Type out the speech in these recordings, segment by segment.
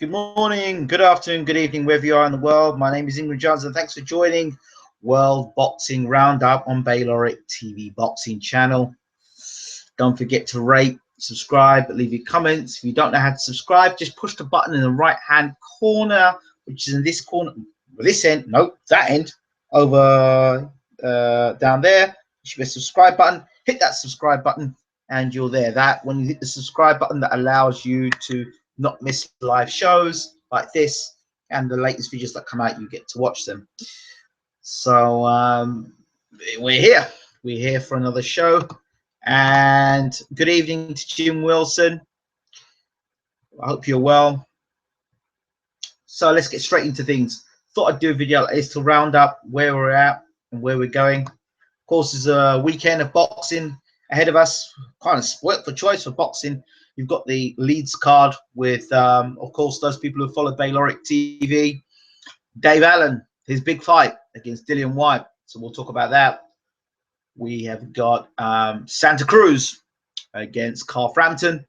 Good morning, good afternoon, good evening, wherever you are in the world. My name is Ingrid Johnson. Thanks for joining World Boxing Roundup on Bayloric TV Boxing Channel. Don't forget to rate, subscribe, leave your comments. If you don't know how to subscribe, just push the button in the right-hand corner, which is in this corner, this end, no, that end, over down there. There should be a subscribe button. Hit that subscribe button, and you're there. That when you hit the subscribe button, that allows you to not miss live shows like this, and the latest videos that come out, you get to watch them. So we're here for another show, and good evening to Jim Wilson. I hope you're well. So let's get straight into things. Thought I'd do a video like this to round up where we're at and where we're going. Of course, there's a weekend of boxing ahead of us, kind of split for choice for boxing. You've got the Leeds card with, of course, those people who follow Bayloric TV. Dave Allen, his big fight against Dillian Whyte. So we'll talk about that. We have got Santa Cruz against Frampton.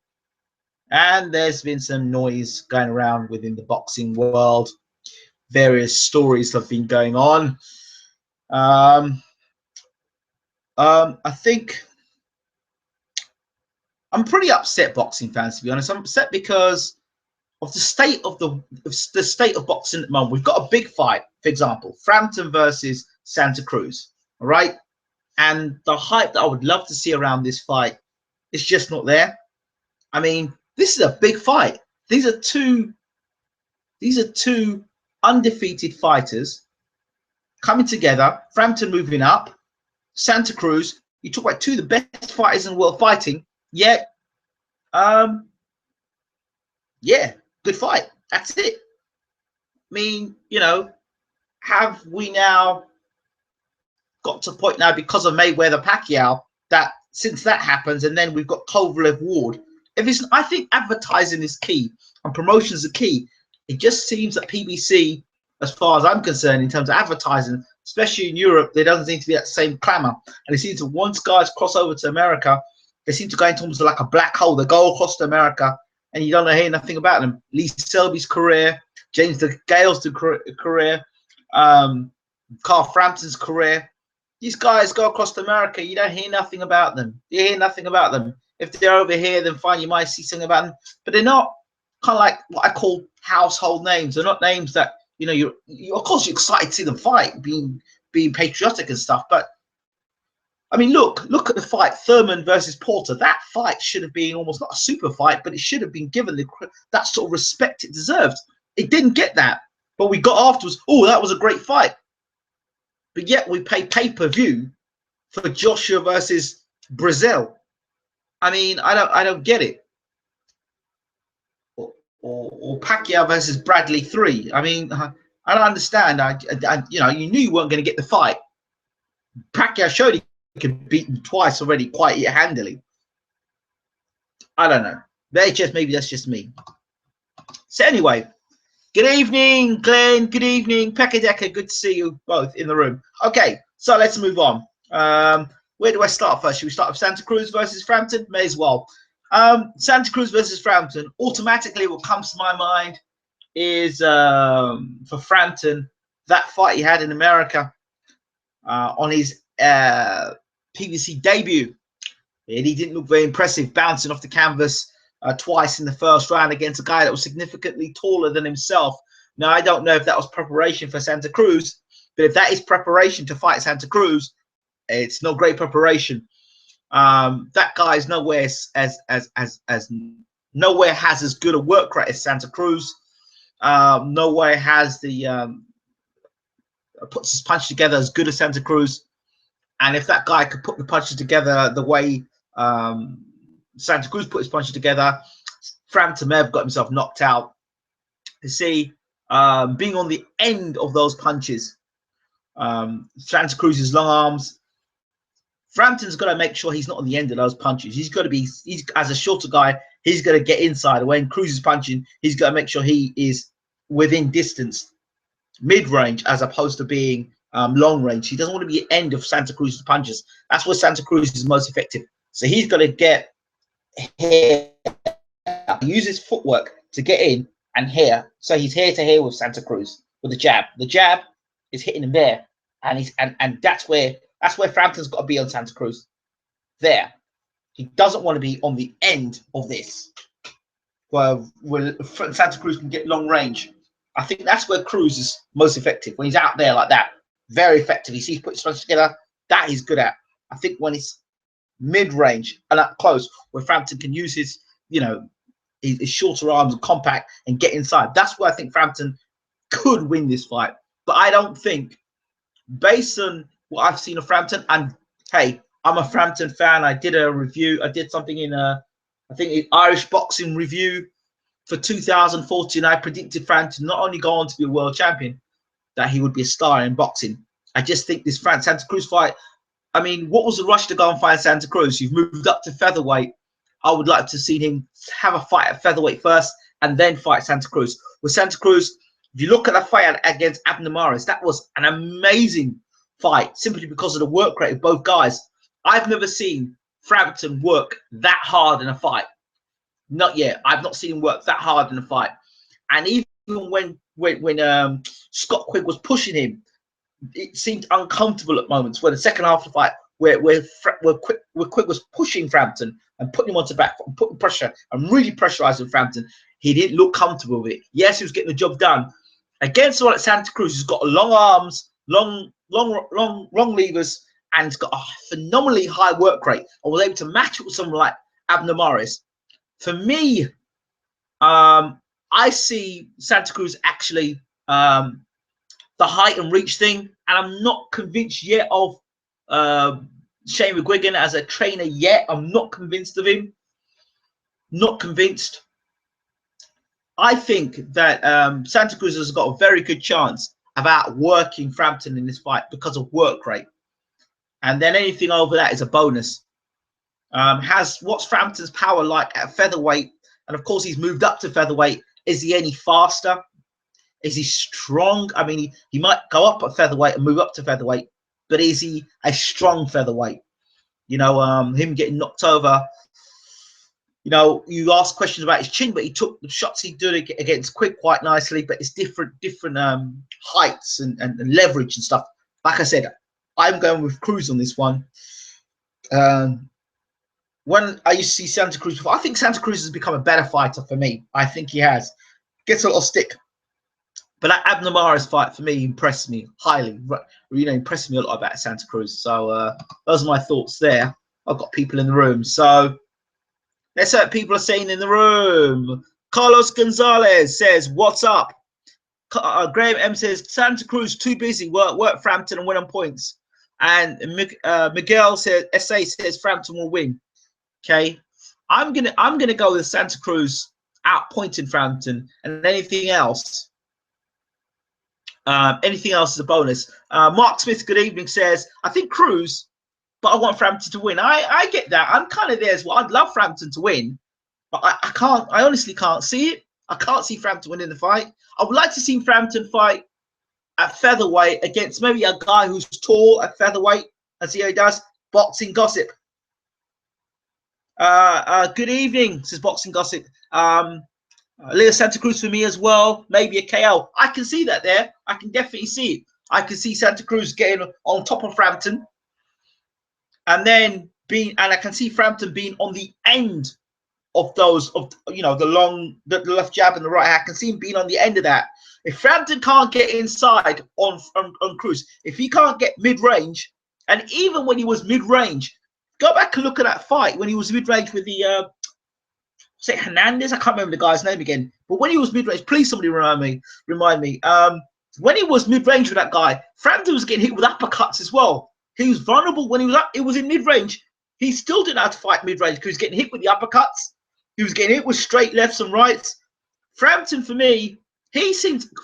And there's been some noise going around within the boxing world. Various stories have been going on. I think I'm pretty upset, boxing fans, to be honest. I'm upset because of the state of the state of boxing at the moment. We've got a big fight, for example, Frampton versus Santa Cruz, all right? And the hype that I would love to see around this fight is just not there. I mean, this is a big fight. These are two undefeated fighters coming together. Frampton moving up, Santa Cruz. You talk about two of the best fighters in the world fighting. Yet, yeah, good fight. That's it. I mean, you know, have we now got to a point now because of Mayweather Pacquiao that since that happens, and then we've got Kovalev Ward. I think advertising is key and promotions are key. It just seems that PBC, as far as I'm concerned, in terms of advertising, especially in Europe, there doesn't seem to be that same clamor. And it seems that once guys cross over to America, they seem to go into almost like a black hole. They go across to America, and you don't hear nothing about them. Lee Selby's career, James Gale's career, Carl Frampton's career. These guys go across to America. You don't hear nothing about them. You hear nothing about them. If they're over here, then fine, you might see something about them. But they're not kind of like what I call household names. They're not names that, you know, you of course you're excited to see them fight, being patriotic and stuff. But I mean, look at the fight, Thurman versus Porter. That fight should have been almost not a super fight, but it should have been given that sort of respect it deserved. It didn't get that, but we got afterwards, oh, that was a great fight. But yet we pay pay-per-view for Joshua versus Brazil. I mean, I don't get it. Or Pacquiao versus Bradley 3. I mean, I don't understand. You know, you knew you weren't going to get the fight. Pacquiao showed he could beat him twice already quite handily. I don't know. Maybe that's just me. So anyway, good evening, Glenn. Good evening, Pekadeka. Good to see you both in the room. Okay, so let's move on. Where do I start first? Should we start with Santa Cruz versus Frampton? May as well. Santa Cruz versus Frampton. Automatically, what comes to my mind is for Frampton, that fight he had in America on his PBC debut. And he didn't look very impressive, bouncing off the canvas twice in the first round against a guy that was significantly taller than himself. Now, I don't know if that was preparation for Santa Cruz, but if that is preparation to fight Santa Cruz, it's no great preparation. That guy is nowhere nowhere has as good a work rate as Santa Cruz. Nowhere has the puts his punch together as good as Santa Cruz. And if that guy could put the punches together the way Santa Cruz put his punches together, Frampton may have got himself knocked out. You see, being on the end of those punches, Santa Cruz's long arms, Frampton's got to make sure he's not on the end of those punches. He's got to be, as a shorter guy, he's got to get inside. When Cruz is punching, he's got to make sure he is within distance, mid-range, as opposed to being long range. He doesn't want to be the end of Santa Cruz's punches. That's where Santa Cruz is most effective. So he's got to get here, use his footwork to get in and here. So he's here to here with Santa Cruz with the jab. The jab is hitting him there, and that's where Frampton's got to be on Santa Cruz. There, he doesn't want to be on the end of this, where Santa Cruz can get long range. I think that's where Cruz is most effective, when he's out there like that. Very effective. He sees putting strikes together. That he's good at. I think when it's mid-range and up close, where Frampton can use his, his shorter arms and compact and get inside. That's where I think Frampton could win this fight. But I don't think, based on what I've seen of Frampton, and hey, I'm a Frampton fan. I did a review. I did something in I think an Irish boxing review for 2014. I predicted Frampton not only go on to be a world champion, that he would be a star in boxing. I just think this Santa Cruz fight, I mean, what was the rush to go and fight Santa Cruz? You've moved up to featherweight. I would like to see him have a fight at featherweight first and then fight Santa Cruz. With Santa Cruz, if you look at the fight against Abner Mares, that was an amazing fight simply because of the work rate of both guys. I've never seen Frampton work that hard in a fight. Not yet. I've not seen him work that hard in a fight. And even when Scott Quigg was pushing him, it seemed uncomfortable at moments. Where the second half of the fight, where Quigg was pushing Frampton and putting him onto back, putting pressure and really pressurizing Frampton, he didn't look comfortable with it. Yes, he was getting the job done against someone like Santa Cruz, who's got long arms, long levers, and he's got a phenomenally high work rate. I was able to match it with someone like Abner Mares. For me, I see Santa Cruz actually the height and reach thing, and I'm not convinced yet of Shane McGuigan as a trainer yet. I'm not convinced of him. Not convinced. I think that Santa Cruz has got a very good chance of outworking Frampton in this fight because of work rate, and then anything over that is a bonus. What's Frampton's power like at featherweight? And of course, he's moved up to featherweight. Is he any faster? Is he strong? I mean, he might go up at featherweight and move up to featherweight, but is he a strong featherweight? Him getting knocked over. You ask questions about his chin, but he took the shots he did against Quigg quite nicely. But it's different heights and leverage and stuff. Like I said, I'm going with Cruz on this one. When I used to see Santa Cruz before, I think Santa Cruz has become a better fighter for me. I think he has. Gets a lot of stick. But that Abner Mares fight for me impressed me highly. Impressed me a lot about Santa Cruz. So those are my thoughts there. I've got people in the room. So let's see what people are saying in the room. Carlos Gonzalez says, "What's up?" Graham M says, "Santa Cruz too busy. Work Frampton and win on points." And Miguel says, "SA says Frampton will win." Okay, I'm gonna go with Santa Cruz outpointing Frampton, and anything else is a bonus. Mark Smith, good evening, says, "I think Cruz, but I want Frampton to win." I get that. I'm kind of there as well. I'd love Frampton to win, but I can't. I honestly can't see it. I can't see Frampton winning the fight. I would like to see Frampton fight at featherweight against maybe a guy who's tall at featherweight and see how he does. Boxing Gossip. Good evening, says Boxing Gossip. Leo Santa Cruz for me as well. Maybe a KO. I can see that there. I can definitely see it. I can see Santa Cruz getting on top of Frampton, and then I can see Frampton being on the end of those the left jab and the right. I can see him being on the end of that. If Frampton can't get inside on Cruz, if he can't get mid range, and even when he was mid range. Go back and look at that fight when he was mid-range with the, was it Hernandez? I can't remember the guy's name again. But when he was mid-range, please somebody remind me. When he was mid-range with that guy, Frampton was getting hit with uppercuts as well. He was vulnerable when he was up. It was in mid-range. He still didn't know how to fight mid-range because he was getting hit with the uppercuts. He was getting hit with straight lefts and rights. Frampton, for me,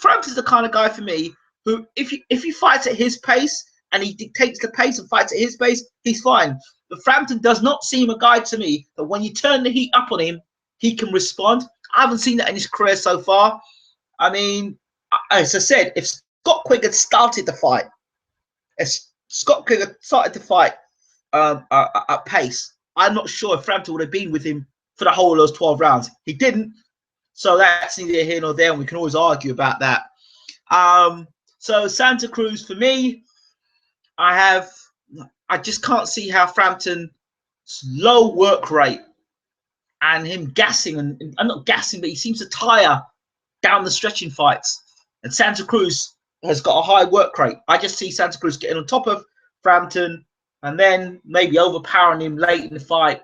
Frampton's the kind of guy for me who, if he fights at his pace and he dictates the pace and fights at his pace, he's fine. But Frampton does not seem a guy to me that when you turn the heat up on him, he can respond. I haven't seen that in his career so far. I mean, as I said, if Scott Quigg had started the fight, at pace, I'm not sure if Frampton would have been with him for the whole of those 12 rounds. He didn't. So that's neither here nor there, and we can always argue about that. So Santa Cruz, for me, I just can't see how Frampton's low work rate and him gassing, and I'm not gassing, but he seems to tire down the stretching fights. And Santa Cruz has got a high work rate. I just see Santa Cruz getting on top of Frampton and then maybe overpowering him late in the fight.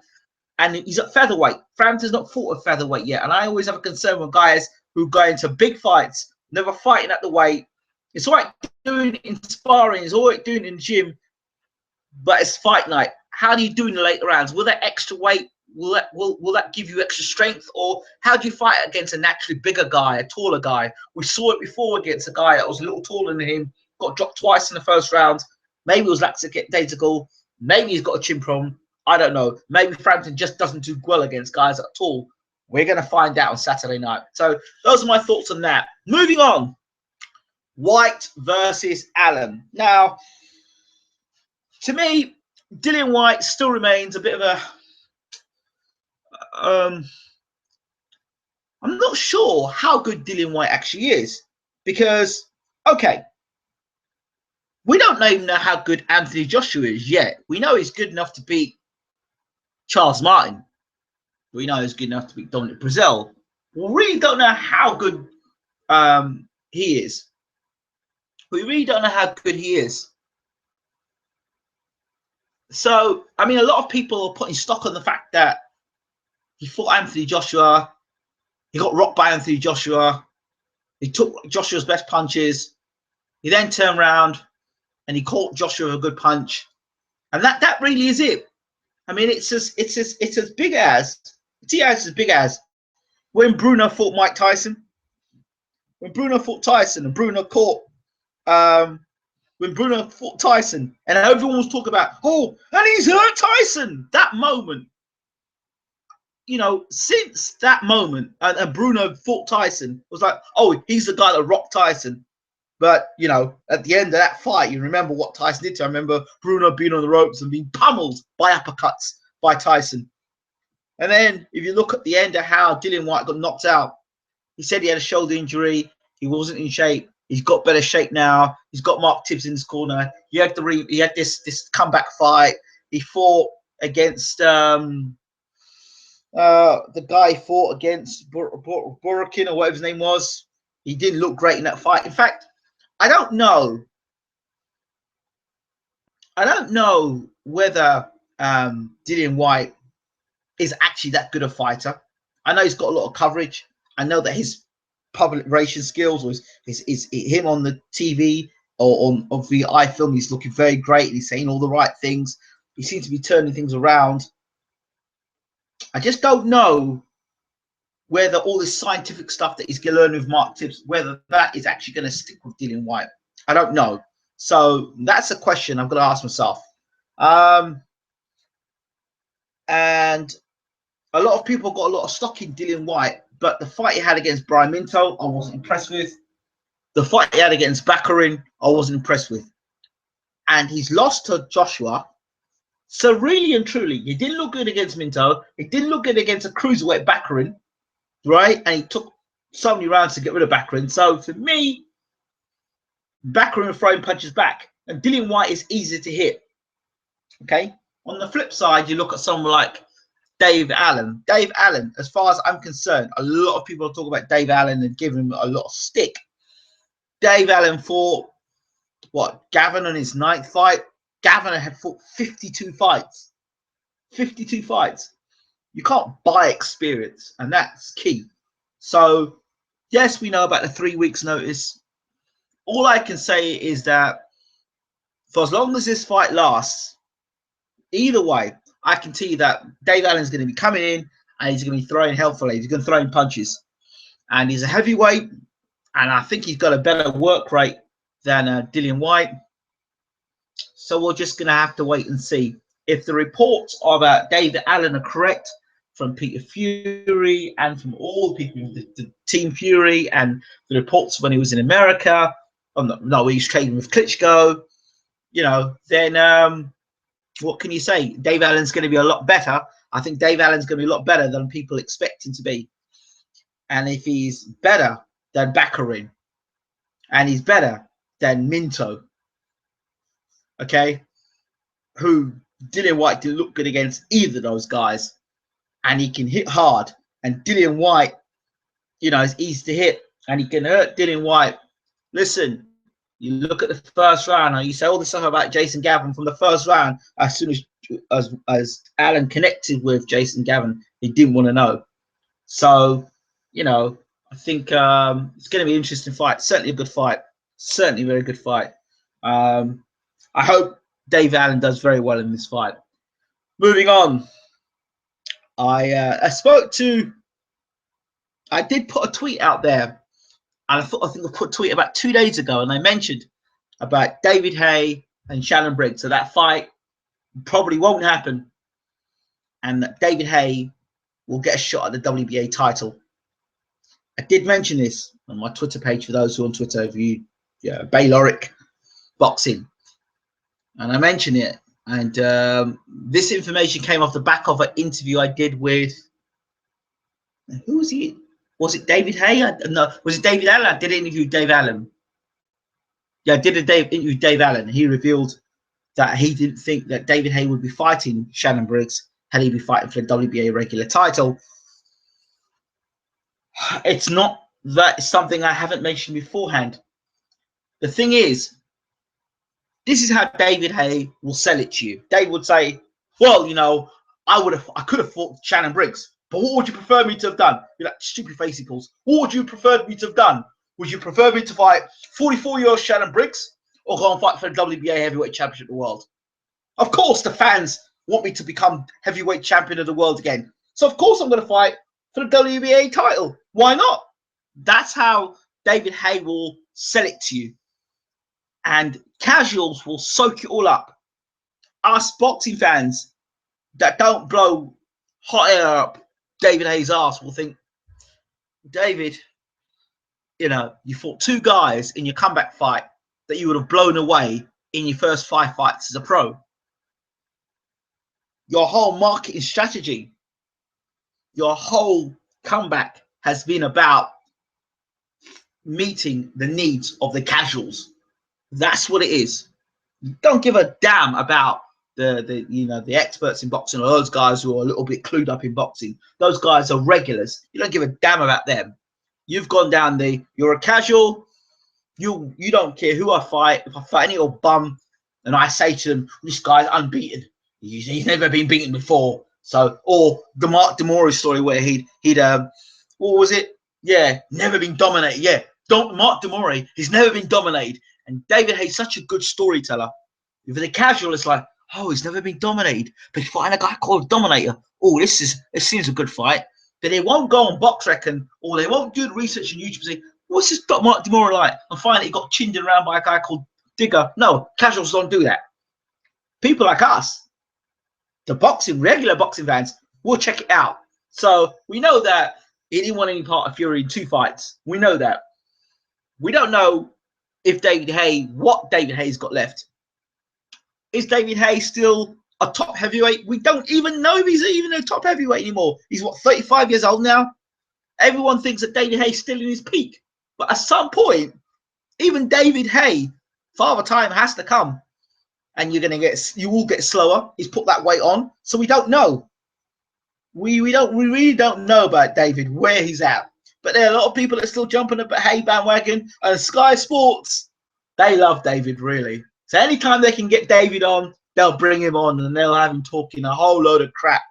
And he's at featherweight. Frampton's not fought at featherweight yet. And I always have a concern with guys who go into big fights, never fighting at the weight. It's all right doing it in sparring, it's all right doing it in the gym, but it's fight night. How do you do in the later rounds? Will that extra weight, will that give you extra strength? Or how do you fight against a naturally bigger guy, a taller guy? We saw it before against a guy that was a little taller than him, got dropped twice in the first round. Maybe it was lackadaisical. Maybe he's got a chin problem. I don't know. Maybe Frampton just doesn't do well against guys at all. We're going to find out on Saturday night. So those are my thoughts on that. Moving on. Whyte versus Allen. Now, to me, Dillian Whyte still remains a bit of a... I'm not sure how good Dillian Whyte actually is. Because, okay, we don't even know how good Anthony Joshua is yet. We know he's good enough to beat Charles Martin. We know he's good enough to beat Dominic Breazeale. We really don't know how good he is. We really don't know how good he is. So, I mean, a lot of people are putting stock on the fact that he fought Anthony Joshua. He got rocked by Anthony Joshua. He took Joshua's best punches. He then turned around and he caught Joshua a good punch. And that really is it. I mean, it's as big as when Bruno fought Mike Tyson. When Bruno fought Tyson and Bruno caught when Bruno fought Tyson, and everyone was talking about, oh, and he's hurt Tyson. That moment, you know, since that moment, and Bruno fought Tyson, was like, oh, he's the guy that rocked Tyson. But, you know, at the end of that fight, you remember what Tyson did to him. I remember Bruno being on the ropes and being pummeled by uppercuts by Tyson. And then if you look at the end of how Dillian Whyte got knocked out, he said he had a shoulder injury. He wasn't in shape. He's got better shape now. He's got Mark Tibbs in his corner. He had this comeback fight. He fought against the guy he fought against Borokin or whatever his name was. He didn't look great in that fight. In fact, I don't know whether Dillian Whyte is actually that good a fighter. I know he's got a lot of coverage. I know that his public relation skills, or is him on the TV or on the iFilm, he's looking very great. He's saying all the right things. He seems to be turning things around. I just don't know whether all this scientific stuff that he's learning with Mark Tibbs, whether that is actually going to stick with Dillian Whyte. I don't know. So that's a question I'm going to ask myself. And a lot of people got a lot of stock in Dillian Whyte, but the fight he had against Brian Minto, I wasn't impressed with. The fight he had against Baccarin, I wasn't impressed with. And he's lost to Joshua. So really and truly, he didn't look good against Minto. He didn't look good against a cruiserweight Baccarin, right? And he took so many rounds to get rid of Baccarin. So for me, Baccarin was throwing punches back. And Dillian Whyte is easy to hit. Okay? On the flip side, you look at someone like Dave Allen. Dave Allen, as far as I'm concerned, a lot of people talk about Dave Allen and give him a lot of stick. Dave Allen fought, what, Gavin on his 9th fight? Gavin had fought 52 fights. 52 fights. You can't buy experience, and that's key. So, yes, we know about the 3 weeks notice. All I can say is that for as long as this fight lasts, either way, I can tell you that Dave Allen's going to be coming in and he's going to be throwing helpfully. He's going to throw in punches. And he's a heavyweight, and I think he's got a better work rate than Dillian Whyte. So we're just going to have to wait and see. If the reports about David Allen are correct from Peter Fury and from all people, the Team Fury, and the reports when he was in America, no, he's training with Klitschko, you know, then what can you say? Dave Allen's going to be a lot better. I think Dave Allen's going to be a lot better than people expect him to be. and if he's better than Baccarin, and he's better than Minto, okay, who Dillian Whyte didn't look good against either of those guys, and he can hit hard, and Dillian Whyte, you know, is easy to hit, and he can hurt Dillian Whyte. Listen, you look at the first round, and you say all this stuff about Jason Gavin from the first round. As soon as Alan connected with Jason Gavin, he didn't want to know. So, you know, I think it's going to be an interesting fight. Certainly a good fight. Certainly a very good fight. I hope Dave Allen does very well in this fight. Moving on, I did put a tweet out there, and I think I put a tweet about 2 days ago, and I mentioned about David Haye and Shannon Briggs. So that fight probably won't happen, and that David Haye will get a shot at the WBA title. I did mention this on my Twitter page for those who are on Twitter view, Bayloric Boxing, and I mentioned it. And this information came off the back of an interview I did with, who was he? Was it David Haye? No, was it David Allen? I did interview Dave Allen. Yeah, I did interview Dave Allen. He revealed that he didn't think that David Haye would be fighting Shannon Briggs had he be fighting for the WBA regular title. It's not that it's something I haven't mentioned beforehand. The thing is, this is how David Haye will sell it to you. Dave would say, well, you know, I could have fought Shannon Briggs, but what would you prefer me to have done? You're like, stupid face he pulls. What would you prefer me to have done? Would you prefer me to fight 44-year-old Shannon Briggs or go and fight for the WBA heavyweight championship of the world? Of course, the fans want me to become heavyweight champion of the world again. So, of course, I'm going to fight for the WBA title. Why not? That's how David Haye will sell it to you. And casuals will soak it all up. Us boxing fans that don't blow hot air up David Haye's ass will think, David, you know, you fought 2 guys in your comeback fight that you would have blown away in your first 5 fights as a pro. Your whole marketing strategy, your whole comeback has been about meeting the needs of the casuals. That's what it is. You don't give a damn about the experts in boxing or those guys who are a little bit clued up in boxing. Those guys are regulars. You don't give a damn about them. You've gone down you're a casual. You don't care who I fight. If I fight any old bum and I say to them, this guy's unbeaten. He's never been beaten before. So, or the Mark DeMori story where he'd what was it? Yeah, never been dominated. Yeah, Mark DeMori, he's never been dominated. And David Haye's such a good storyteller. For the casual, it's like, oh, he's never been dominated. But he's fighting a guy called Dominator. Oh, this seems a good fight. But they won't go on Box Reckon, or they won't do the research on YouTube and say, what's this Mark DeMori like? And find he got chinned around by a guy called Digger. No, casuals don't do that. People like us, the regular boxing fans, will check it out. So we know that he didn't want any part of Fury in 2 fights. We know that. We don't know if what David Haye's got left. Is David Haye still a top heavyweight? We don't even know if he's even a top heavyweight anymore. He's what, 35 years old now? Everyone thinks that David Haye's still in his peak. But at some point, even David Haye, Father Time has to come. And you will get slower. He's put that weight on. So we don't know. We really don't know about David, where he's at. But there are a lot of people that are still jumping up at Haye bandwagon, and Sky Sports, they love David, really. So anytime they can get David on, they'll bring him on and they'll have him talking a whole load of crap.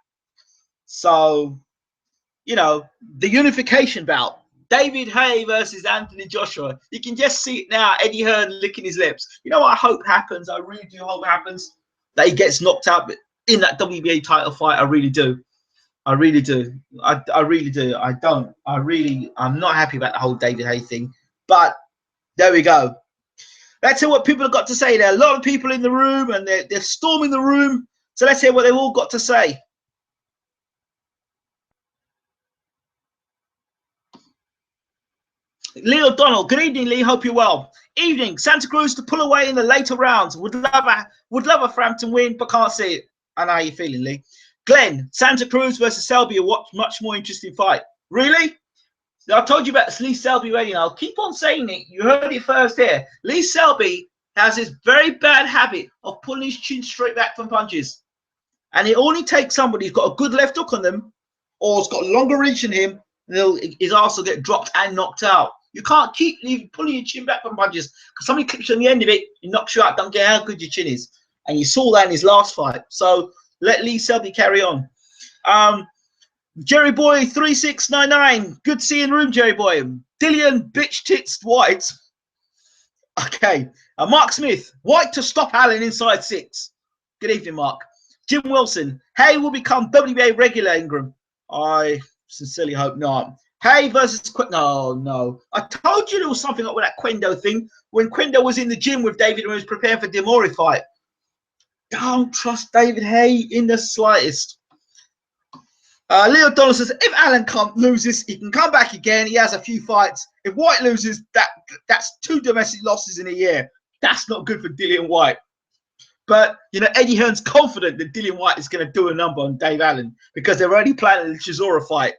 So, you know, the unification bout, David Haye versus Anthony Joshua. You can just see it now, Eddie Hearn licking his lips. You know what I hope happens? I really do hope happens that he gets knocked out in that WBA title fight. I really do. I really do. I really do. I'm not happy about the whole David Haye thing. But there we go. Let's hear what people have got to say. There are a lot of people in the room and they're storming the room. So let's hear what they've all got to say. Lee O'Donnell, good evening, Lee. Hope you're well. Evening, Santa Cruz to pull away in the later rounds. Would love a Frampton win, but can't see it. I know how you're feeling, Lee. Glenn, Santa Cruz versus Selby, much more interesting fight. Really? I told you about this Lee Selby already. I'll keep on saying it. You heard it first here. Lee Selby has this very bad habit of pulling his chin straight back from punches. And it only takes somebody who's got a good left hook on them or has got longer reach than him, and his arse will get dropped and knocked out. You can't keep pulling your chin back from punches because somebody clips you on the end of it, it knocks you out. Don't care how good your chin is. And you saw that in his last fight. So let Lee Selby carry on. Jerry Boy 3699. Good to see you in the room, Jerry Boy. Dillian bitch tits Whyte. Okay. Mark Smith. Whyte to stop Allen inside 6. Good evening, Mark. Jim Wilson. Haye will become WBA regular, Ingram. I sincerely hope not. Haye versus no. I told you there was something up with that Quendo thing when Quendo was in the gym with David and was preparing for the Demori fight. Don't trust David Haye in the slightest. Leo Donald says, if Allen loses, he can come back again. He has a few fights. If Whyte loses, that's 2 domestic losses in a year. That's not good for Dillian Whyte. But, you know, Eddie Hearn's confident that Dillian Whyte is going to do a number on Dave Allen because they're already planning the Chisora fight.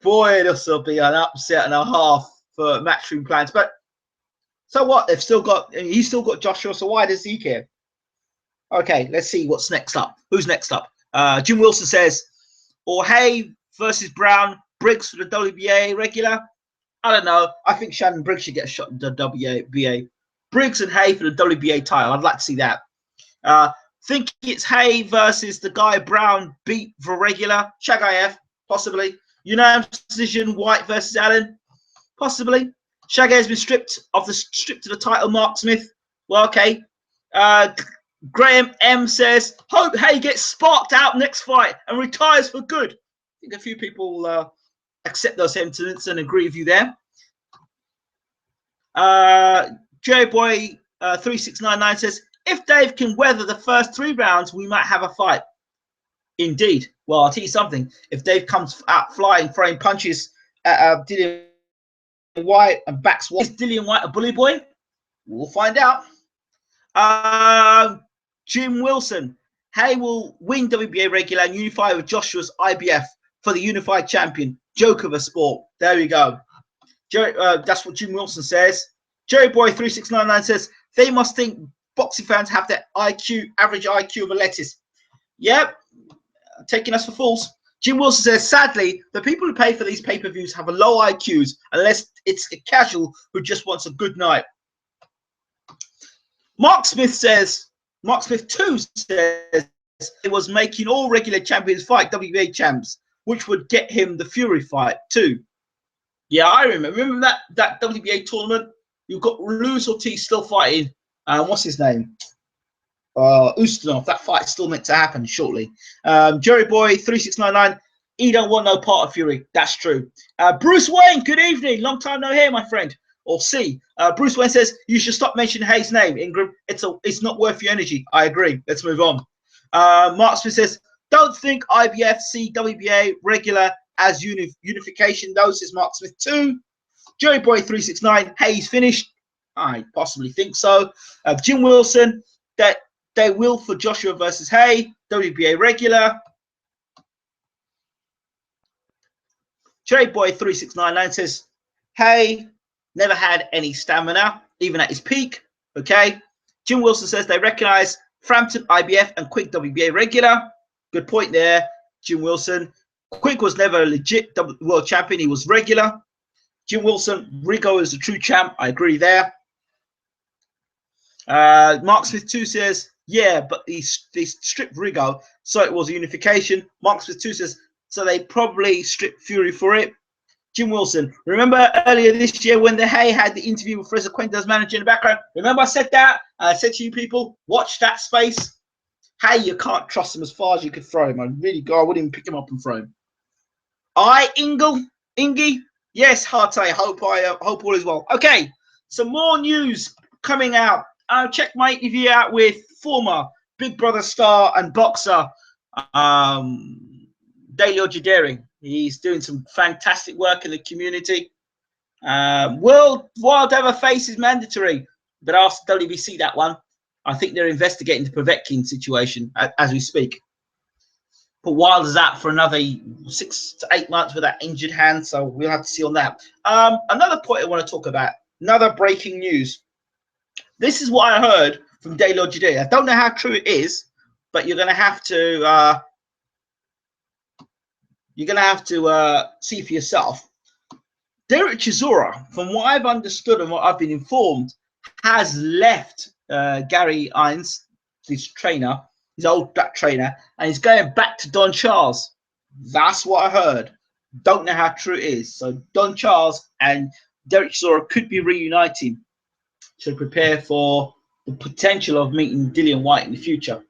Boy, this will be an upset and a half for matchroom plans. But so what? He's still got Joshua, so why does he care? Okay, let's see what's next up. Who's next up? Jim Wilson says, or Haye versus Brown, Briggs for the WBA regular. I don't know. I think Shannon Briggs should get a shot in the WBA. Briggs and Haye for the WBA title. I'd like to see that. Think it's Haye versus the guy Brown beat for regular. Shagayev, possibly. Unanimous decision, Whyte versus Allen. Possibly. Shagayev has been stripped of the title, Mark Smith. Well, okay. Graham M says, hope Haye gets sparked out next fight and retires for good. I think a few people accept those sentiments and agree with you there. J-Boy 3699 says, if Dave can weather the first 3 rounds, we might have a fight. Indeed. Well, I'll tell you something. If Dave comes out flying, throwing punches at Dillian Whyte and backs Whyte, is Dillian Whyte a bully boy? We'll find out. Jim Wilson. Haye will win WBA regular and unify with Joshua's IBF for the unified champion. Joke of a sport. There we go. That's what Jim Wilson says. Jerry Boy 3699 says they must think boxing fans have that average IQ of a lettuce. Yep, taking us for fools. Jim Wilson says, sadly, the people who pay for these pay-per-views have a low IQs unless it's a casual who just wants a good night. Mark Smith 2 says it was making all regular champions fight WBA champs, which would get him the Fury fight too. Yeah, I remember that WBA tournament. You've got Luis Ortiz still fighting. What's his name? Ustinov. That fight's still meant to happen shortly. Jerry Boy 3699. He don't want no part of Fury. That's true. Bruce Wayne. Good evening. Long time no hear, my friend. Or see. Bruce Wayne says you should stop mentioning Haye's name. Ingram. It's not worth your energy. I agree. Let's move on. Mark Smith says don't think IBF see WBA regular as unification. Those is Mark Smith 2. Jerry Boy 369. Haye's finished. I possibly think so. Jim Wilson, that they will for Joshua versus Haye, WBA regular. Jerry Boy 3699 says Haye never had any stamina, even at his peak. Okay. Jim Wilson says they recognize Frampton IBF and Quick WBA regular. Good point there, Jim Wilson. Quick was never a legit world champion. He was regular. Jim Wilson, Rigo is the true champ. I agree there. Mark Smith 2 says, yeah, but they stripped Rigo, so it was a unification. Mark Smith 2 says, so they probably stripped Fury for it. Jim Wilson, remember earlier this year when the Haye had the interview with Fraser Quento's manager in the background? Remember I said that? I said to you people, watch that space. Haye, you can't trust him as far as you could throw him. I wouldn't even pick him up and throw him. Ingy? Yes, Harte, hope all is well. Okay, some more news coming out. Check my interview out with former Big Brother star and boxer Delio Jaderi. He's doing some fantastic work in the community. World Wild Ever Face is mandatory, but ask WBC that one. I think they're investigating the Povetkin situation as we speak. But Wilder's out for another 6 to 8 months with that injured hand, so we'll have to see on that. Another point I want to talk about, another breaking news. This is what I heard from De La Judea. I don't know how true it is, but you're going to have to see for yourself. Dereck Chisora, from what I've understood and what I've been informed, has left Gary Hines, his trainer, his old black trainer, and he's going back to Don Charles. That's what I heard. Don't know how true it is. So Don Charles and Dereck Chisora could be reuniting to prepare for the potential of meeting Dillian Whyte in the future.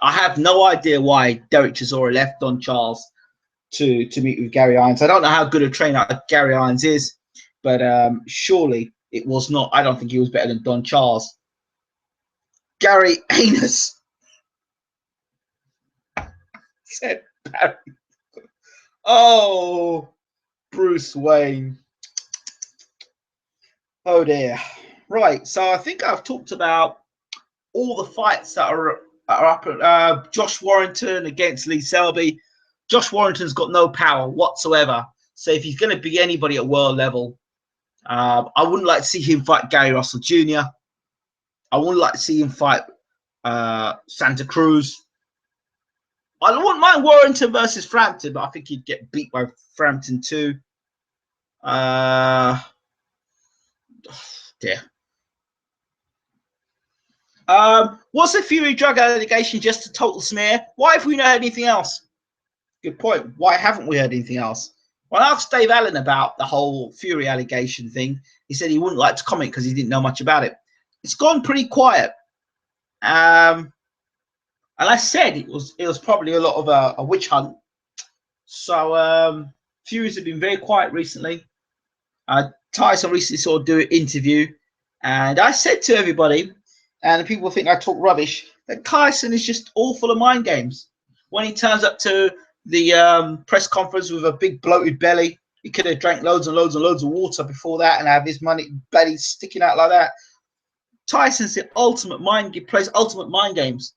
I have no idea why Dereck Chisora left Don Charles to meet with Gary Hines. I don't know how good a trainer Gary Hines is, but surely it was not. I don't think he was better than Don Charles. Gary Anus said Barry. Oh, Bruce Wayne. Oh dear. Right, so I think I've talked about all the fights that are up. Josh Warrington against Lee Selby. Josh Warrington's got no power whatsoever. So if he's going to be anybody at world level, I wouldn't like to see him fight Gary Russell Jr. I wouldn't like to see him fight Santa Cruz. I wouldn't mind Warrington versus Frampton, but I think he'd get beat by Frampton too. Dear. Was the Fury drug allegation just a total smear? Why have we not heard anything else? Good point. Why haven't we heard anything else? When I asked Dave Allen about the whole Fury allegation thing, he said he wouldn't like to comment because he didn't know much about it. It's gone pretty quiet. And I said it was probably a lot of a witch hunt. So Furies have been very quiet recently. Tyson recently saw do an interview, and I said to everybody, and people think I talk rubbish, that Tyson is just all full of mind games. When he turns up to the press conference with a big bloated belly, he could have drank loads and loads and loads of water before that and have his belly sticking out like that. Tyson's the ultimate mind. He plays ultimate mind games.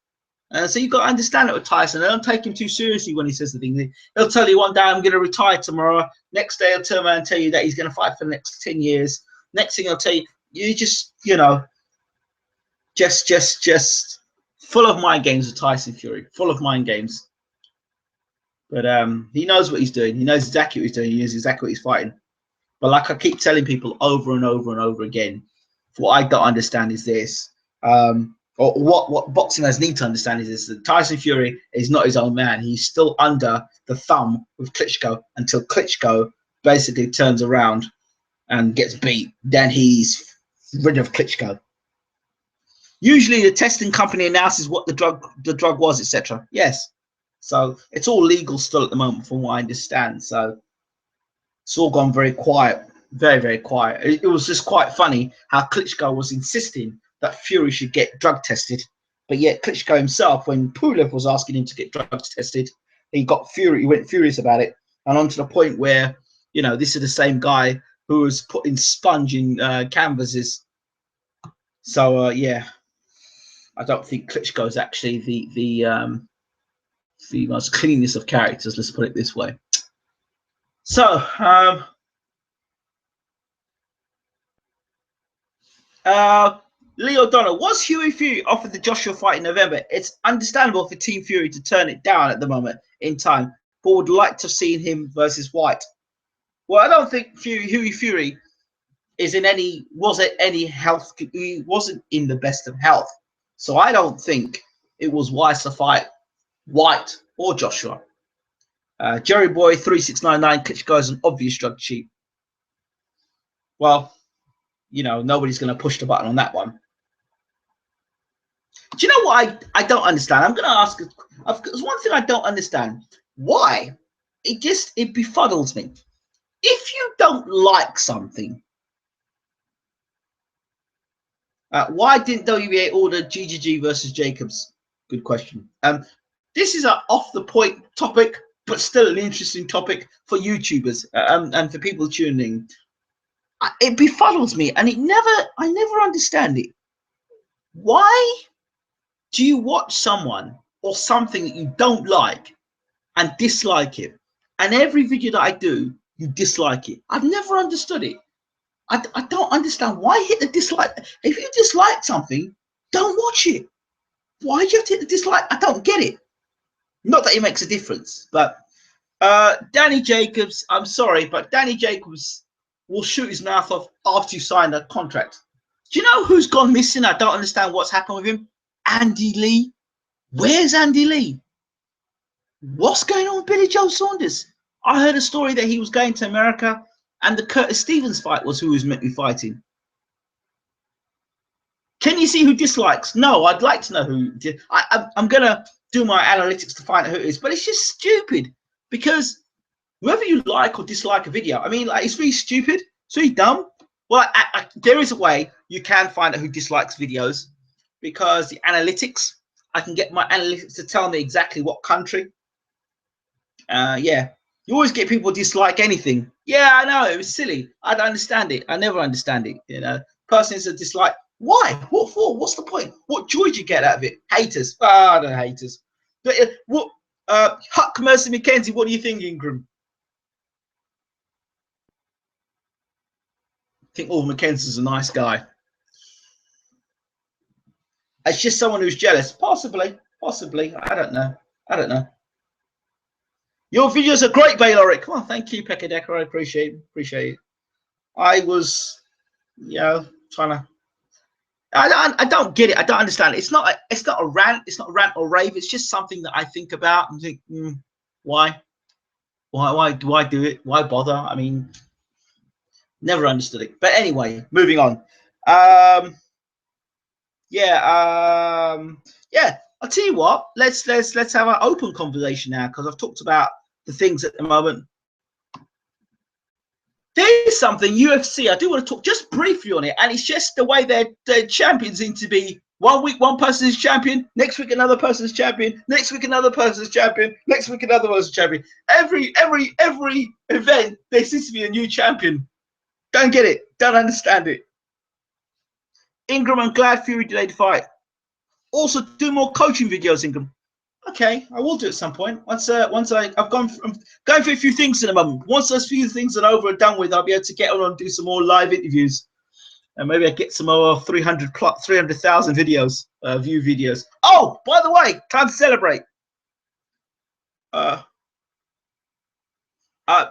So you've got to understand it with Tyson. Don't take him too seriously when he says the thing. He'll tell you one day, I'm going to retire tomorrow. Next day, he'll turn around and tell you that he's going to fight for the next 10 years. Next thing he'll tell you, you just, you know, just full of mind games with Tyson Fury. Full of mind games. But he knows what he's doing. He knows exactly what he's doing. He knows exactly what he's fighting. But like I keep telling people over and over and over again, what I don't understand is this. Or what boxing has need to understand is this: that Tyson Fury is not his own man. He's still under the thumb with Klitschko until Klitschko basically turns around and gets beat. Then he's rid of Klitschko. Usually the testing company announces what the drug was, etc. Yes. So it's all legal still at the moment from what I understand. So it's all gone very quiet. Very, very quiet. It was just quite funny how Klitschko was insisting that Fury should get drug tested, but yet Klitschko himself, when Pulev was asking him to get drugs tested, he went furious about it, and on to the point where, you know, this is the same guy who was putting sponge in canvases. So yeah, I don't think Klitschko is actually the most cleanest of characters. Let's put it this way. So Lee O'Donnell, was Hughie Fury offered the Joshua fight in November? It's understandable for Team Fury to turn it down at the moment in time, but would like to have seen him versus Whyte. Well, I don't think Hughie Fury wasn't in the best of health. So I don't think it was wise to fight Whyte or Joshua. Jerry Boy 3699, Klitschko is an obvious drug cheat. Well, you know, nobody's going to push the button on that one. Do you know what I don't understand? I'm going to ask. There's one thing I don't understand. Why? It befuddles me. If you don't like something, why didn't WBA order GGG versus Jacobs? Good question. This is an off-the-point topic, but still an interesting topic for YouTubers and for people tuning. It befuddles me, and I never understand it. Why do you watch someone or something that you don't like, and dislike it. And every video that I do, you dislike it. I've never understood it. I don't understand why hit the dislike. If you dislike something, don't watch it. Why do you have to hit the dislike? I don't get it. Not that it makes a difference, but Danny Jacobs, I'm sorry, but Danny Jacobs will shoot his mouth off after you sign a contract. Do you know who's gone missing? I don't understand what's happened with him. Andy Lee. Where's Andy Lee? What's going on with Billy Joe Saunders? I heard a story that he was going to America and the Curtis Stevens fight was who he was meant to be fighting. Can you see who dislikes? No, I'd like to know who. I'm going to do my analytics to find out who it is, but it's just stupid because whether you like or dislike a video, I mean, like, it's really stupid. It's really dumb. Well, there is a way you can find out who dislikes videos because the analytics, I can get my analytics to tell me exactly what country. Yeah, you always get people dislike anything. Yeah, I know, it was silly. I don't understand it. I never understand it. You know, person is a dislike. Why? What for? What's the point? What joy do you get out of it? Haters. I don't know, haters. But what? Huck Mercy McKenzie. What do you think, Ingram? I think McKenzie's a nice guy. It's just someone who's jealous. Possibly. I don't know. Your videos are great, Bayloric. Come on, thank you, Pekka Decker. I appreciate it. I was, trying to. I don't get it. I don't understand it. It's not a rant. It's not a rant or rave. It's just something that I think about and think, why do I do it? Why bother? I mean, never understood it. But anyway, moving on. Yeah. I'll tell you what. Let's have an open conversation now because I've talked about the things at the moment. There's something UFC. I do want to talk just briefly on it, and it's just the way their champions seem to be. 1 week, one person is champion. Next week, another person is champion. Next week, another person is champion. Next week, another person is champion. Every event, there seems to be a new champion. Don't get it. Don't understand it. Ingram, I'm glad Fury delayed the fight. Also, do more coaching videos, Ingram. Okay, I will do it at some point. Once I'm going through a few things in a moment. Once those few things are over and done with, I'll be able to get on and do some more live interviews, and maybe I get some more 300,000 videos, view videos. Oh, by the way, time to celebrate.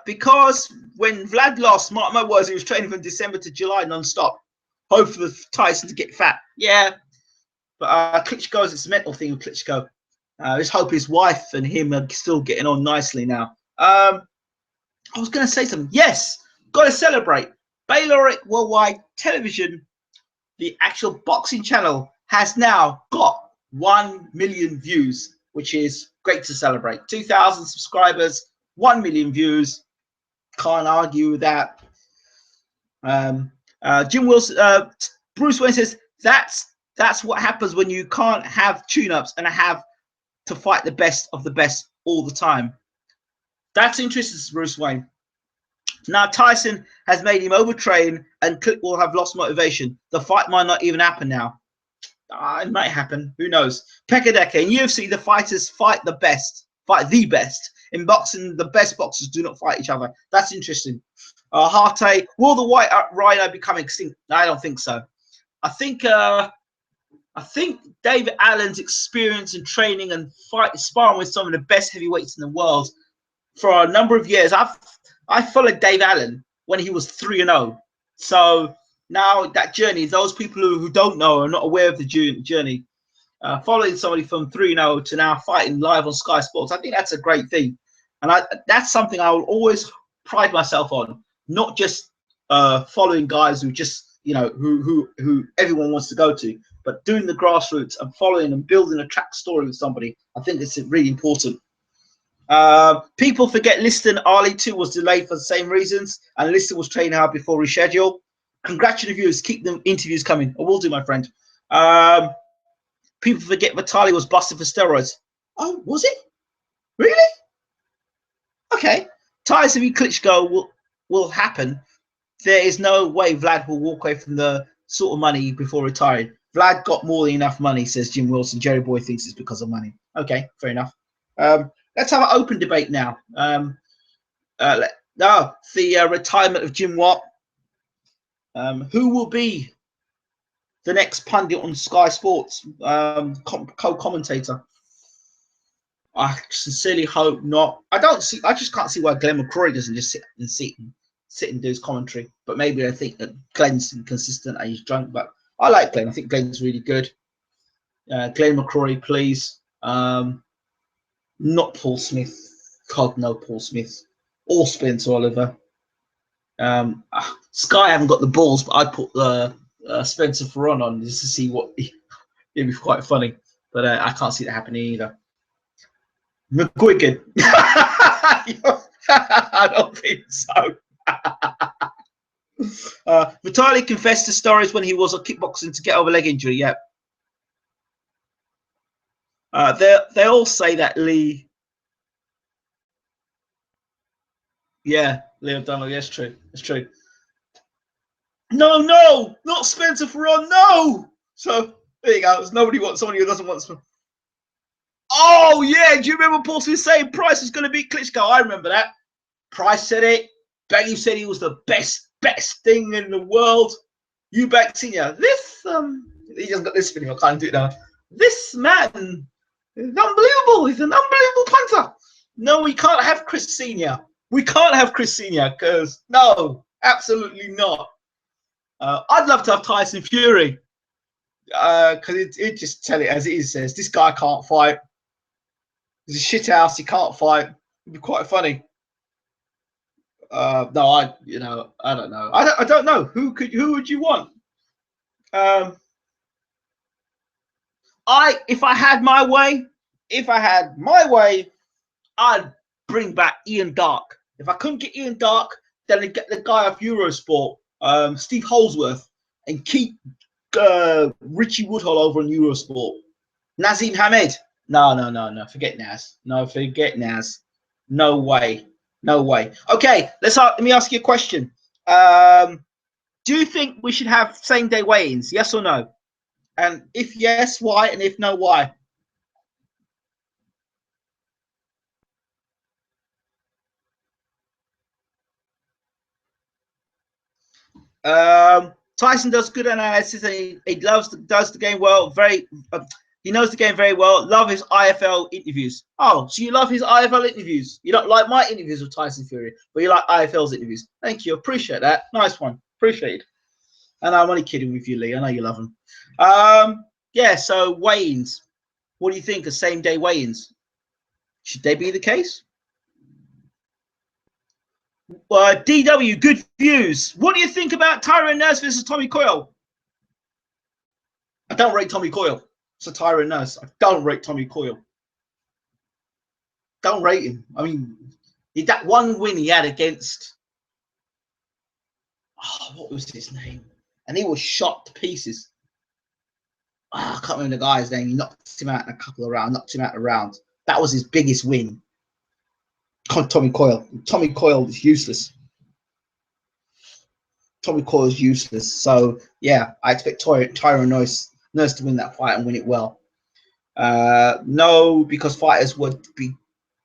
Because when Vlad lost, mark my words, he was training from December to July non-stop. Hope for Tyson to get fat. Yeah, but Klitschko, it's a mental thing with Klitschko. Let's hope his wife and him are still getting on nicely now. I was going to say something. Yes, got to celebrate. Bayloric Worldwide Television, the actual boxing channel, has now got 1 million views, which is great to celebrate. 2,000 subscribers, 1 million views. Can't argue with that. Jim Wilson, Bruce Wayne says that's what happens when you can't have tune-ups and have to fight the best of the best all the time. That's interesting, Bruce Wayne. Now Tyson has made him overtrain and Clip will have lost motivation. The fight might not even happen now. It might happen. Who knows? Pekadeke, in UFC, the fighters fight the best. In boxing, the best boxers do not fight each other. That's interesting. Haye, will the white rhino become extinct? No, I don't think so. I think David Allen's experience in training and sparring with some of the best heavyweights in the world for a number of years. I followed Dave Allen when he was 3-0. So now that journey, those people who don't know are not aware of the journey. Following somebody from 3-0 to now fighting live on Sky Sports, I think that's a great thing, and that's something I will always pride myself on. Not just following guys who just who everyone wants to go to, but doing the grassroots and following and building a track story with somebody. I think it's really important. People forget Liston Ali 2 was delayed for the same reasons, and Liston was training hard before reschedule. Congratulations, keep the interviews coming. I will do, my friend. People forget Vitali was busted for steroids. Oh, was it? Really? Okay. Tyson v Klitschko will happen. There is no way Vlad will walk away from the sort of money before retiring. Vlad got more than enough money, says Jim Wilson. Jerry Boy thinks it's because of money. Okay, fair enough. let's have an open debate now. The retirement of Jim Watt. Who will be the next pundit on Sky Sports, co-commentator? I sincerely hope not. I just can't see why Glenn McCrory doesn't just sit and do his commentary. But maybe I think that Glenn's inconsistent and he's drunk. But I like Glenn. I think Glenn's really good. Glenn McCrory, please. Not Paul Smith. God, no Paul Smith. Or Spencer Oliver. Sky haven't got the balls, but I'd put Spencer Ferron on just to see what it'd be quite funny. But I can't see that happening either. McGuigan. I don't think so. Vitali confessed to stories when he was kickboxing to get over leg injury. Yeah. They all say that Lee. Yeah, Lee O'Donnell. Yes, true. It's true. No, not Spencer Ferron. No. So there you go. There's nobody wants somebody who doesn't want Spencer. Oh yeah, do you remember Paul Smith saying Price was going to beat Klitschko? I remember that. Price said it. Benny said he was the best thing in the world. Eubank Senior. This he just got this video. I can't do it now. This man is unbelievable. He's an unbelievable punter. No, we can't have Chris Senior. We can't have Chris Senior because no, absolutely not. I'd love to have Tyson Fury because it just tell it as it is. Says this guy can't fight. He's a shit house. He can't fight. It'd be quite funny. No, I don't know. I don't know. Who would you want? If I had my way, I'd bring back Ian Darke. If I couldn't get Ian Darke, then I'd get the guy off Eurosport, Steve Holsworth, and keep Richie Woodhull over on Eurosport. Nazim Hamed. No. Forget Naz. No, forget Naz. No way. Okay, let me ask you a question. Do you think we should have same-day weigh-ins? Yes or no? And if yes, why? And if no, why? Tyson does good analysis and he does the game well. He knows the game very well. Love his IFL interviews. Oh, so you love his IFL interviews? You don't like my interviews with Tyson Fury, but you like IFL's interviews. Thank you. Appreciate that. Nice one. Appreciate it. And I'm only kidding with you, Lee. I know you love them. Yeah, so weigh-ins. What do you think of same-day weigh-ins? Should they be the case? DW, good views. What do you think about Tyrone Nurse versus Tommy Coyle? I don't rate Tommy Coyle. So Tyrone Nurse. I don't rate Tommy Coyle. Don't rate him. I mean, that one win he had against, what was his name? And he was shot to pieces. I can't remember the guy's name. He knocked him out in a couple of rounds. Knocked him out a round. That was his biggest win. Tommy Coyle. Tommy Coyle is useless. Tommy Coyle is useless. So yeah, I expect Tyrone Nurse to win that fight and win it well. No, because fighters would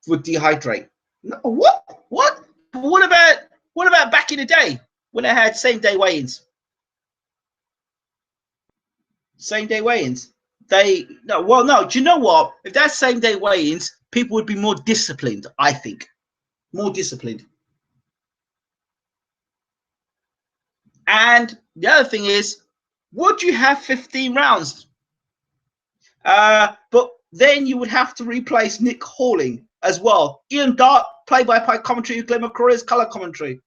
dehydrate. No, what? What about back in the day when they had same day weigh-ins? Same day weigh-ins. No. Do you know what? If that's same day weigh-ins, people would be more disciplined. I think more disciplined. And the other thing is, would you have 15 rounds? But then you would have to replace Nick Halling as well. Ian Darke, play-by-play commentary, Glenn McCrory's color commentary.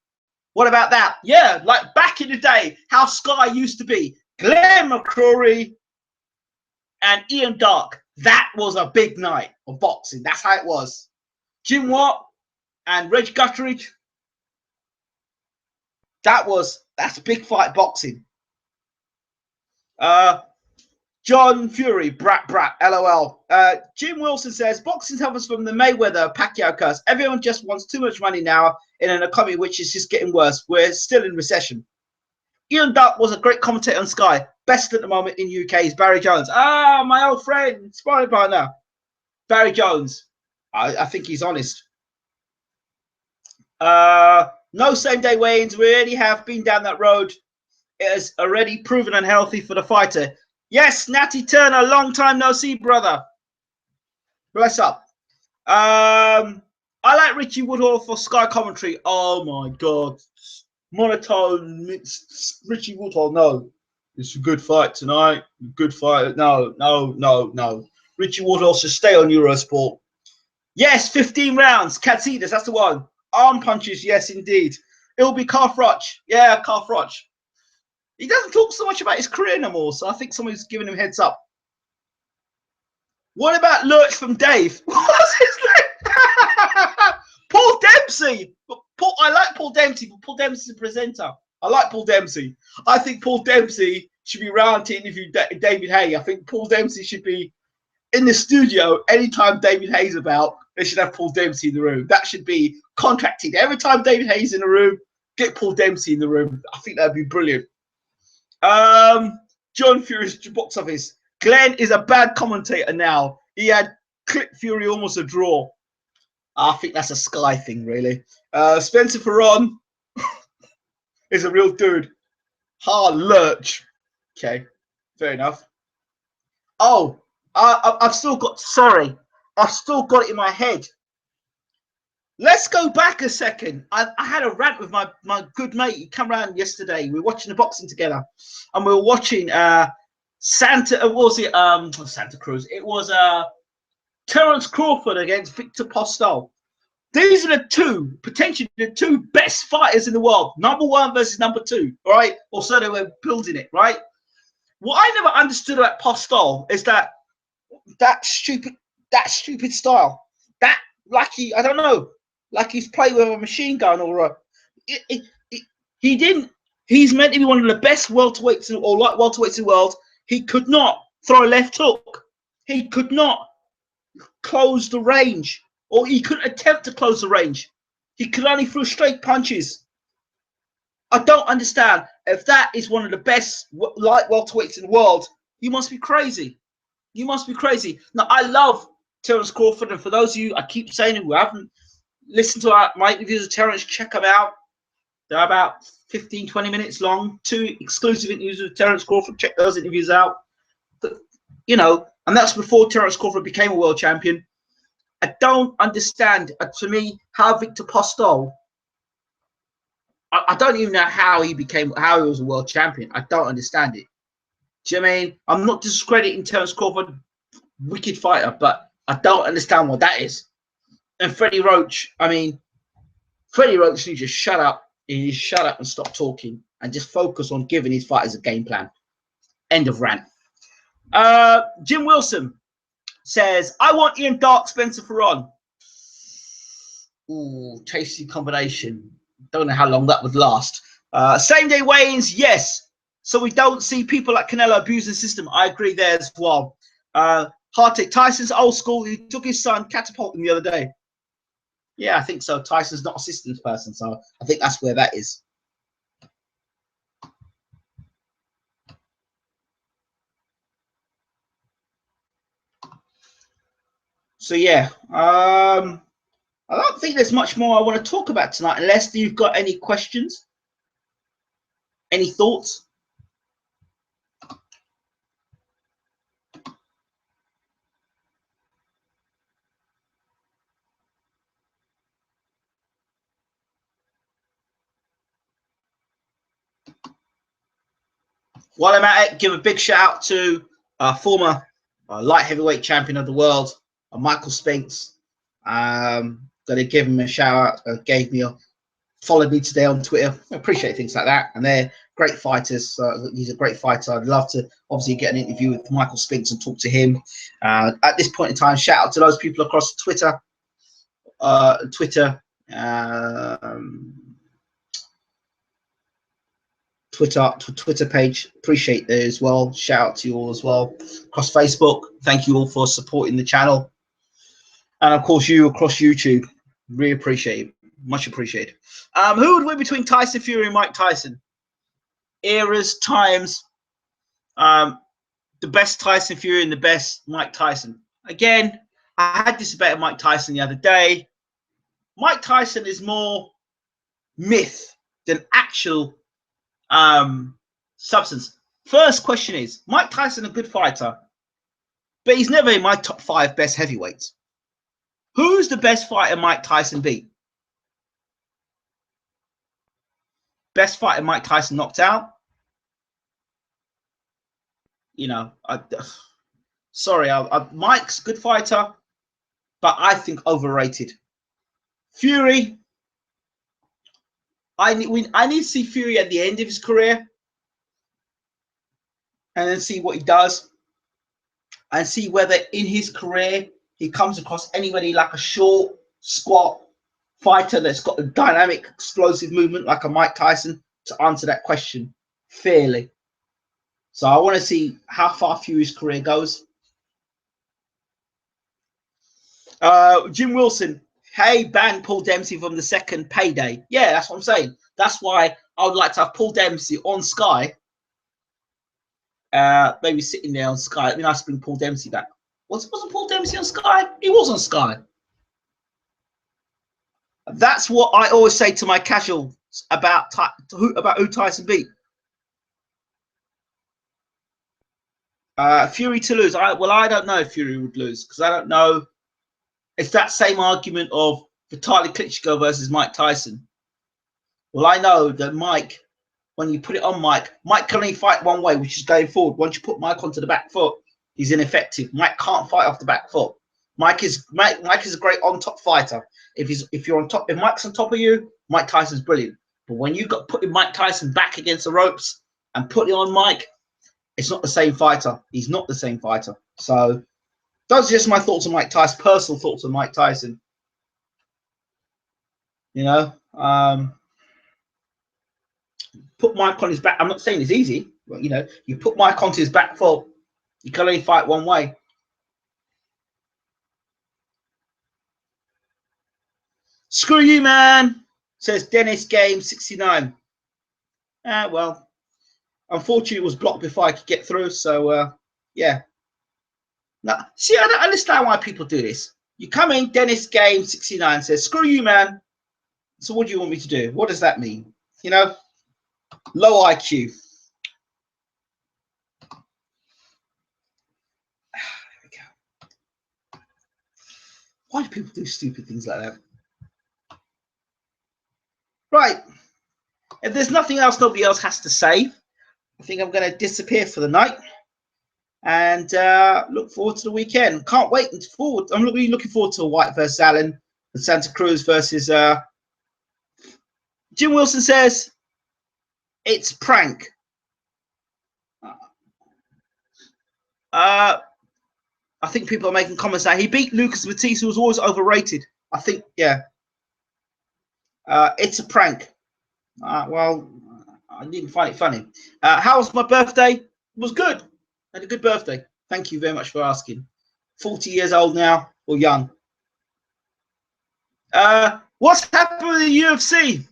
What about that? Yeah, like back in the day, how Sky used to be. Glenn McCrory and Ian Darke. That was a big night of boxing. That's how it was. Jim Watt and Reg Gutteridge. That's big fight boxing. John Fury, brat, LOL. Jim Wilson says, boxing suffers from the Mayweather-Pacquiao curse. Everyone just wants too much money now in an economy which is just getting worse. We're still in recession. Ian Darke was a great commentator on Sky. Best at the moment in UK is Barry Jones. My old friend, sparring partner, Barry Jones. I think he's honest. No same-day weigh-ins. We already have been down that road. It has already proven unhealthy for the fighter. Yes, Natty Turner, long time no see, brother. Bless up. I like Richie Woodhall for Sky commentary. Oh my God, monotone. Richie Woodhall, no, it's a good fight tonight. Good fight. No, no, no, no. Richie Woodhall should stay on Eurosport. Yes, 15 rounds. Katsidas, that's the one. Arm punches, yes, indeed. It'll be Calf Roch. Yeah, Calf Roch. He doesn't talk so much about his career no more, so I think someone's giving him heads up. What about Lurch from Dave? What's his name? Paul Dempsey. I like Paul Dempsey, but Paul Dempsey's a presenter. I like Paul Dempsey. I think Paul Dempsey should be round to interview David Haye. I think Paul Dempsey should be in the studio anytime David Haye's about. They should have Paul Dempsey in the room. That should be contracted. Every time David Haye's in the room, get Paul Dempsey in the room. I think that'd be brilliant. John Fury's box office. Glenn is a bad commentator now. He had Clip Fury almost a draw. I think that's a Sky thing, really. Spencer Ferron is a real dude. Lurch. Okay, fair enough. Oh, I've still got, sorry, I've still got it in my head. Let's go back a second. I had a rant with my good mate. He came around yesterday. We were watching the boxing together, and we were watching Santa Cruz. It was Terence Crawford against Victor Postol. These are potentially the two best fighters in the world. Number one versus number two, right? Or so they were building it, right? What I never understood about Postol is that stupid style. That I don't know, like he's playing with a machine gun or he didn't. He's meant to be one of the best welterweights or light welterweights in the world. He could not throw a left hook. He could not close the range, or he couldn't attempt to close the range. He could only throw straight punches. I don't understand. If that is one of the best light welterweights in the world, you must be crazy. You must be crazy. Now, I love Terence Crawford, and for those of you, I keep saying it, who haven't listened to my interviews with Terence, check them out. They're about 15, 20 minutes long. 2 exclusive interviews with Terence Crawford. Check those interviews out. But, you know, and that's before Terence Crawford became a world champion. I don't understand, for me, how Victor Postol, I don't even know how he was a world champion. I don't understand it. Do you know what I mean? I'm not discrediting Terence Crawford, wicked fighter, but I don't understand what that is. And Freddie Roach, I mean, Freddie Roach needs to shut up. He needs to shut up and stop talking and just focus on giving his fighters a game plan. End of rant. Jim Wilson says, I want Ian Dark, Spencer Ferron. Ooh, tasty combination. Don't know how long that would last. Same day weigh-ins, yes. So we don't see people like Canelo abuse the system. I agree there as well. Hartik, Tyson's old school. He took his son, catapult him the other day. Yeah, I think so. Tyson's not a systems person, so I think that's where that is. So yeah, I don't think there's much more I want to talk about tonight, unless you've got any questions, any thoughts. While I'm at it, give a big shout out to former light heavyweight champion of the world, Michael Spinks. Gonna give him a shout out. Followed me today on Twitter. I appreciate things like that, and they're great fighters. He's a great fighter. I'd love to obviously get an interview with Michael Spinks and talk to him. At this point in time, shout out to those people across Twitter. Twitter page. Appreciate that as well. Shout out to you all as well. Across Facebook, thank you all for supporting the channel. And of course, you across YouTube. Really appreciate it. Much appreciated. Who would win between Tyson Fury and Mike Tyson? Eras, times. The best Tyson Fury and the best Mike Tyson. Again, I had this debate with Mike Tyson the other day. Mike Tyson is more myth than actual substance. First question is, Mike Tyson a good fighter, but he's never in my top 5 best heavyweights. Who's the best fighter Mike Tyson beat? Best fighter Mike Tyson knocked out? You know, sorry, Mike's a good fighter, but I think overrated. Fury, I need to see Fury at the end of his career and then see what he does and see whether in his career he comes across anybody like a short, squat fighter that's got a dynamic, explosive movement like a Mike Tyson to answer that question fairly. So I want to see how far Fury's career goes. Jim Wilson, Haye banned Paul Dempsey from the second payday. Yeah, that's what I'm saying. That's why I would like to have Paul Dempsey on Sky. Maybe sitting there on Sky. I mean, I bring Paul Dempsey back. Wasn't Paul Dempsey on Sky? He was on Sky. That's what I always say to my casuals about who Tyson beat. Fury to lose. I don't know if Fury would lose because I don't know. It's that same argument of Vitaly Klitschko versus Mike Tyson. Well, I know that Mike, when you put it on Mike can only fight one way, which is going forward. Once you put Mike onto the back foot, he's ineffective. Mike can't fight off the back foot. Mike is a great on top fighter. If you're on top, if Mike's on top of you, Mike Tyson's brilliant. But when you got putting Mike Tyson back against the ropes and putting on Mike, it's not the same fighter. He's not the same fighter. So those are just my thoughts on Mike Tyson, personal thoughts on Mike Tyson. You know, put Mike on his back. I'm not saying it's easy, but you know, you put Mike onto his back foot, you can only fight one way. Screw you, man, says Dennis Game 69. Well, unfortunately, it was blocked before I could get through. So, yeah. Now, see, I don't understand why people do this. You come in, Dennis Game 69 says, screw you, man. So what do you want me to do? What does that mean? You know, low IQ. Why do people do stupid things like that? Right. If there's nothing else nobody else has to say, I think I'm going to disappear for the night and look forward to the weekend. Can't wait forward. I'm really looking forward to Whyte versus Allen and Santa Cruz versus Jim Wilson says it's prank. I think people are making comments now. He beat Lucas Matisse, who was always overrated. I think, yeah. It's a prank. Well, I didn't find it funny. How was my birthday? It was good. I had a good birthday. Thank you very much for asking. 40 years old now, or young. What's happened with the UFC?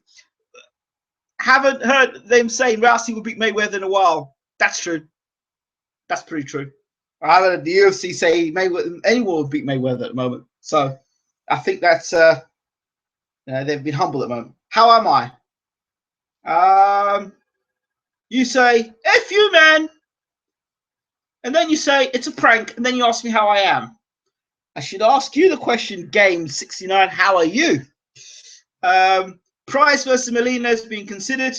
Haven't heard them saying Rousey will beat Mayweather in a while. That's true. That's pretty true. I heard the UFC say Mayweather, anyone will beat Mayweather at the moment. So I think that's they've been humble at the moment. How am I? You say F you, man, and then you say it's a prank, and then you ask me how I am. I should ask you the question, Game 69. How are you? Price versus Molina is being considered.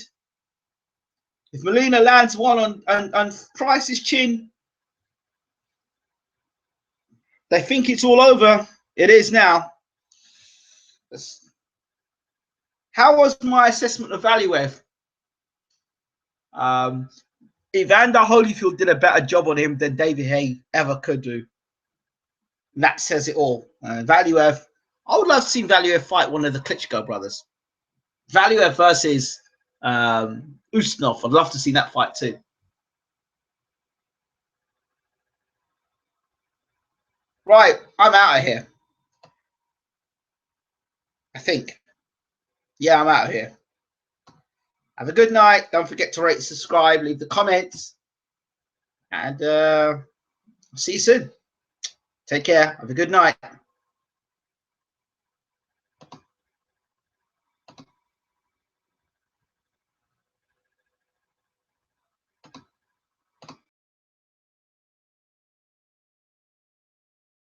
If Molina lands one on Price's chin, they think it's all over. It is now. How was my assessment of Valuev? Evander Holyfield did a better job on him than David Haye ever could do. And that says it all. Valuev, I would love to see Valuev fight one of the Klitschko brothers. Valuev versus Ustinov. I'd love to see that fight too. Right, I'm out of here. I think. Yeah, I'm out of here. Have a good night. Don't forget to rate and subscribe. Leave the comments. And see you soon. Take care. Have a good night.